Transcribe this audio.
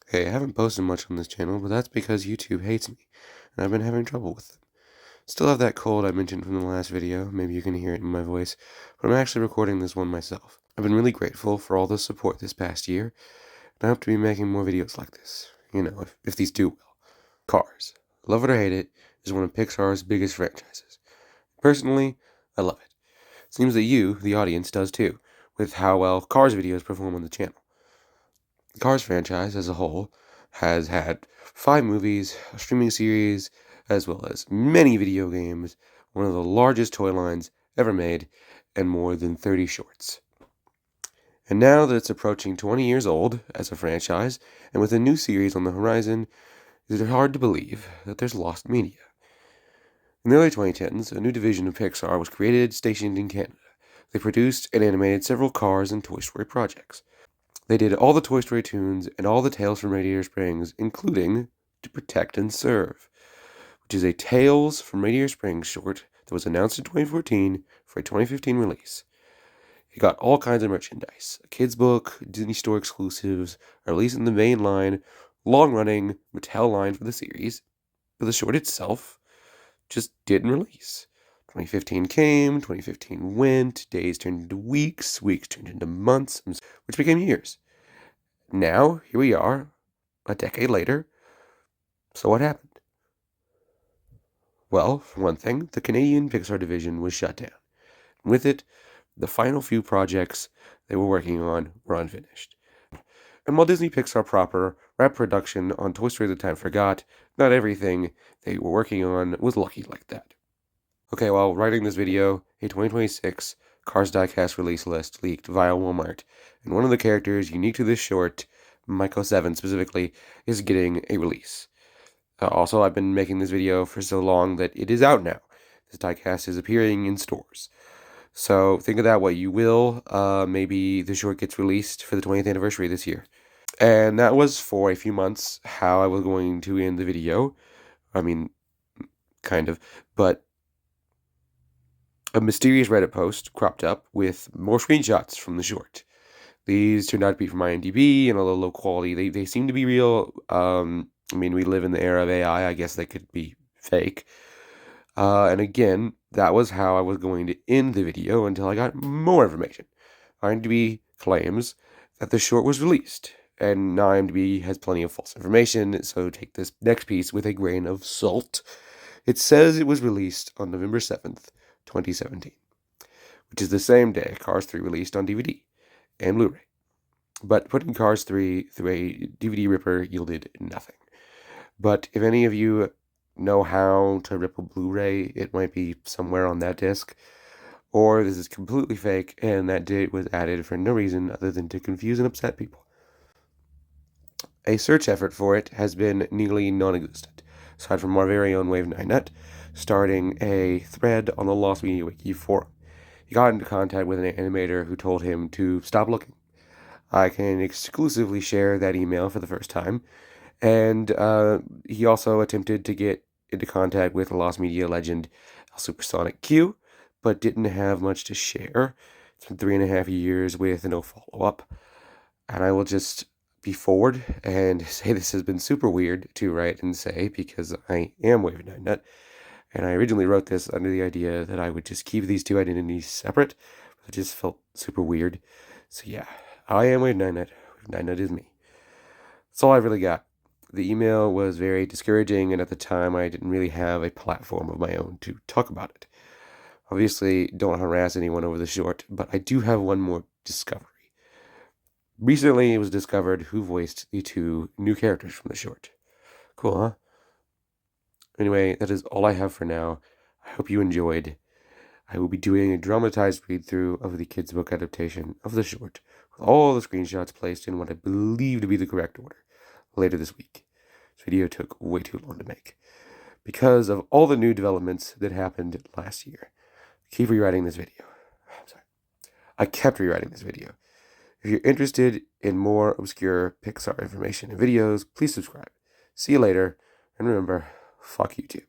Okay, I haven't posted much on this channel, but that's because YouTube hates me, and I've been having trouble with them. Still have that cold I mentioned from the last video, maybe you can hear it in my voice, but I'm actually recording this one myself. I've been really grateful for all the support this past year, and I hope to be making more videos like this, if these do well. Cars, love it or hate it, is one of Pixar's biggest franchises. Personally, I love it. Seems that you, the audience, does too, with how well Cars videos perform on the channel. The Cars franchise as a whole has had 5 movies, a streaming series, as well as many video games, one of the largest toy lines ever made, and more than 30 shorts. And now that it's approaching 20 years old as a franchise, and with a new series on the horizon, it is hard to believe that there's lost media. In the early 2010s, a new division of Pixar was created, stationed in Canada. They produced and animated several Cars and Toy Story projects. They did all the Toy Story tunes and all the Tales from Radiator Springs, including To Protect and Serve, which is a Tales from Radiator Springs short that was announced in 2014 for a 2015 release. It got all kinds of merchandise, a kids book, Disney Store exclusives, a release in the main line, long-running Mattel line for the series, but the short itself just didn't release. 2015 came, 2015 went, days turned into weeks, weeks turned into months, which became years. Now, here we are, a decade later. So what happened? Well, for one thing, the Canadian Pixar division was shut down. With it, the final few projects they were working on were unfinished. And while Disney Pixar proper wrapped production on Toy Story at the time forgot, not everything they were working on was lucky like that. Okay, while writing this video, a 2026 Cars Diecast release list leaked via Walmart, and one of the characters unique to this short, Michael 7 specifically, is getting a release. Also, I've been making this video for so long that it is out now. This diecast is appearing in stores. So think of that what you will. Maybe the short gets released for the 20th anniversary this year. And that was for a few months how I was going to end the video. I mean, kind of. But a mysterious Reddit post cropped up with more screenshots from the short. These turned out to be from IMDb and a little low quality. They seem to be real. We live in the era of AI. I guess they could be fake. And again, that was how I was going to end the video until I got more information. IMDb claims that the short was released, and IMDb has plenty of false information, so take this next piece with a grain of salt. It says it was released on November 7th, 2017, which is the same day Cars 3 released on DVD and Blu-ray. But putting Cars 3 through a DVD ripper yielded nothing. But if any of you know how to rip a Blu-ray, it might be somewhere on that disc. Or this is completely fake, and that date was added for no reason other than to confuse and upset people. A search effort for it has been nearly non-existent, aside from our very own Wave9nut starting a thread on the Lost Media Wiki forum. He got into contact with an animator who told him to stop looking. I can exclusively share that email for the first time, and he also attempted to get into contact with Lost Media legend Supersonic Q, but didn't have much to share. It's been 3.5 years with no follow-up, and I will just be forward and say this has been super weird to write and say because I am Wave9nut, and I originally wrote this under the idea that I would just keep these two identities separate, but it just felt super weird. So yeah, I am Wave9nut. Wave9nut is me. That's all I really got. The email was very discouraging, and at the time I didn't really have a platform of my own to talk about it. Obviously, don't harass anyone over the short, but I do have one more discovery. Recently, it was discovered who voiced the 2 new characters from the short. Cool, huh? Anyway, that is all I have for now. I hope you enjoyed. I will be doing a dramatized read-through of the kids' book adaptation of the short, with all the screenshots placed in what I believe to be the correct order, later this week. This video took way too long to make, because of all the new developments that happened last year. Keep rewriting this video. I kept rewriting this video. If you're interested in more obscure Pixar information and videos, please subscribe. See you later, and remember, fuck YouTube.